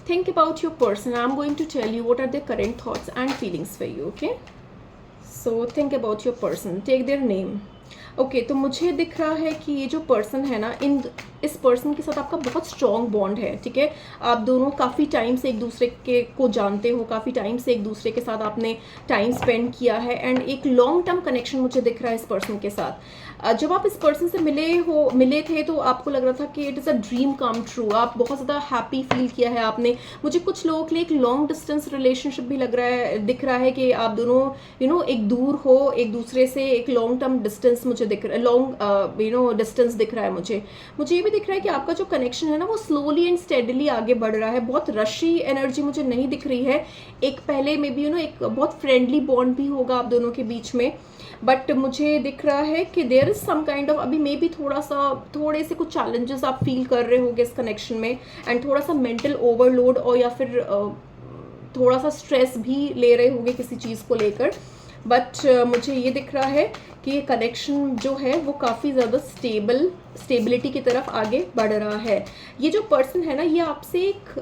Think about your person. I'm going to tell you what are their current thoughts and feelings for you. Okay, so think about your person. Take their name. Okay तो मुझे दिख रहा है कि ये जो person है ना, इस पर्सन के साथ आपका बहुत स्ट्रॉन्ग बॉन्ड है, ठीक है। आप दोनों काफ़ी टाइम से एक दूसरे के को जानते हो, काफ़ी टाइम से एक दूसरे के साथ आपने टाइम स्पेंड किया है, एंड एक लॉन्ग टर्म कनेक्शन मुझे दिख रहा है इस पर्सन के साथ। जब आप इस पर्सन से मिले थे तो आपको लग रहा था कि it is a dream come true, आप बहुत ज़्यादा हैप्पी फील किया है आपने। मुझे कुछ लोगों के लिए एक लॉन्ग डिस्टेंस रिलेशनशिप भी दिख रहा है कि आप दोनों एक दूर हो एक दूसरे से, एक लॉन्ग टर्म डिस्टेंस मुझे दिख रहा है, लॉन्ग डिस्टेंस दिख रहा है मुझे ये भी दिख रहा है कि आपका जो कनेक्शन है ना वो स्लोली एंड स्टेडली आगे बढ़ रहा है। बहुत रशी एनर्जी मुझे नहीं दिख रही है। एक पहले में भी एक बहुत फ्रेंडली बॉन्ड भी होगा आप दोनों के बीच में, बट मुझे दिख रहा है कि there is some kind of अभी मे बी थोड़े से कुछ चैलेंजेस आप फील कर रहे होगे इस कनेक्शन में, एंड थोड़ा सा मेंटल ओवरलोड और या फिर थोड़ा सा स्ट्रेस भी ले रहे होगे किसी चीज़ को लेकर। बट मुझे ये दिख रहा है कि ये कनेक्शन जो है वो काफ़ी ज़्यादा स्टेबिलिटी की तरफ आगे बढ़ रहा है। ये जो पर्सन है ना, ये आपसे एक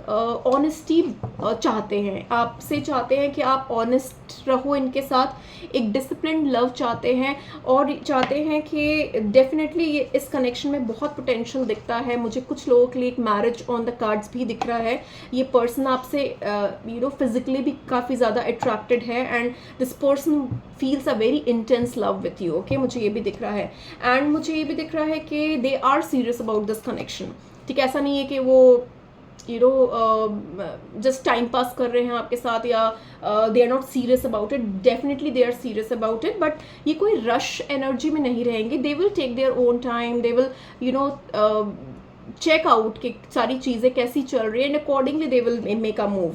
ऑनेस्टी चाहते हैं कि आप ऑनेस्ट रहो इनके साथ, एक डिसिप्लिन लव चाहते हैं, और चाहते हैं कि डेफिनेटली ये इस कनेक्शन में बहुत पोटेंशियल दिखता है। मुझे कुछ लोगों के लिए एक मैरिज ऑन द कार्ड्स भी दिख रहा है। ये पर्सन आपसे फिजिकली भी काफ़ी ज़्यादा अट्रैक्टेड है, and this person feels a very intense love with you. Okay, मुझे ये भी दिख रहा है, एंड मुझे ये भी दिख रहा है कि they are serious about this connection. ठीक है, ऐसा नहीं है कि वो जस्ट टाइम पास कर रहे हैं आपके साथ, या they are not serious about it. Definitely they are serious about it, but ये कोई रश एनर्जी में नहीं रहेंगे। They will take their own time, they will check out कि सारी चीज़ें कैसी चल रही है, and accordingly they will make a move.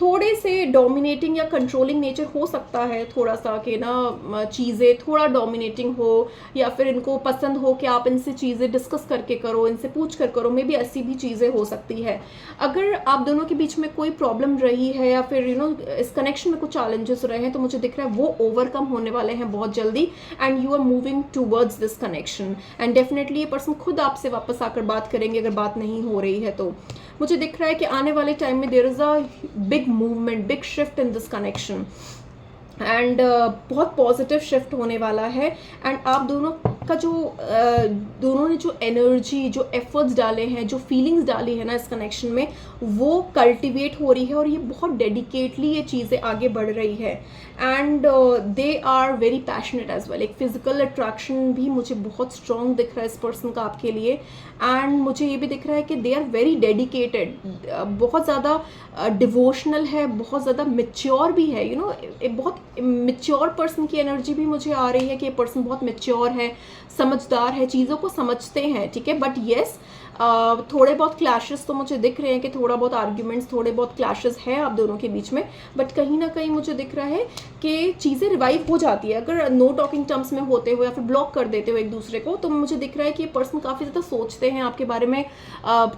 थोड़े से डोमिनेटिंग या कंट्रोलिंग नेचर हो सकता है थोड़ा सा, कि ना चीज़ें थोड़ा डोमिनेटिंग हो, या फिर इनको पसंद हो कि आप इनसे चीज़ें डिस्कस करके करो, इनसे पूछ कर करो, मे बी ऐसी भी चीज़ें हो सकती है। अगर आप दोनों के बीच में कोई प्रॉब्लम रही है, या फिर इस कनेक्शन में कुछ चैलेंजेस रहे हैं, तो मुझे दिख रहा है वो ओवरकम होने वाले हैं बहुत जल्दी, and you are moving towards this connection. And definitely ये पर्सन खुद आपसे वापस आकर बात करेंगे अगर बात नहीं हो रही है तो। मुझे दिख रहा है कि आने वाले टाइम में there is a big movement, big shift in this connection, and बहुत पॉजिटिव शिफ्ट होने वाला है। एंड आप दोनों का दोनों ने जो एनर्जी, जो एफर्ट्स डाले हैं, जो फीलिंग्स डाली है ना इस कनेक्शन में, वो कल्टिवेट हो रही है, और ये बहुत डेडिकेटली ये चीज़ें आगे बढ़ रही है। And they are very passionate as well. एक फिजिकल अट्रैक्शन भी मुझे बहुत स्ट्रॉन्ग दिख रहा है इस पर्सन का आपके लिए, एंड मुझे ये भी दिख रहा है कि दे आर वेरी डेडिकेटेड, बहुत ज़्यादा डिवोशनल है, बहुत ज़्यादा मेच्योर भी है। एक बहुत मेच्योर पर्सन की एनर्जी भी मुझे आ रही है कि ये पर्सन बहुत मेच्योर है, समझदार है, चीज़ों को समझते हैं, ठीक है। बट येस, थोड़े बहुत क्लैशेस तो मुझे दिख रहे हैं कि थोड़ा बहुत आर्ग्यूमेंट्स, थोड़े बहुत क्लैशेस हैं आप दोनों के बीच में, बट कहीं ना कहीं मुझे दिख रहा है कि चीज़ें रिवाइव हो जाती है अगर नो टॉकिंग टर्म्स में होते हो या फिर ब्लॉक कर देते हो एक दूसरे को। तो मुझे दिख रहा है कि ये पर्सन काफ़ी ज़्यादा सोचते हैं आपके बारे में,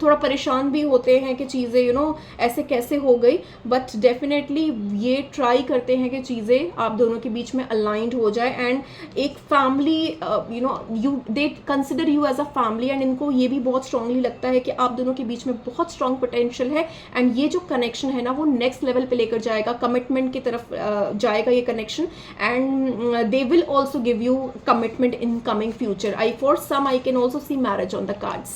थोड़ा परेशान भी होते हैं कि चीज़ें ऐसे कैसे हो गई, बट डेफिनेटली ये ट्राई करते हैं कि चीज़ें आप दोनों के बीच में अलाइंड हो जाए, एंड एक family they consider you as a family, and इनको ये भी बहुत स्ट्रांगली लगता है कि आप दोनों के बीच में बहुत स्ट्रांग पोटेंशियल है, एंड ये जो कनेक्शन है ना वो नेक्स्ट लेवल पे लेकर जाएगा, कमिटमेंट की तरफ जाएगा ये connection, and they will also give you commitment in coming future. For some I can also see marriage on the cards.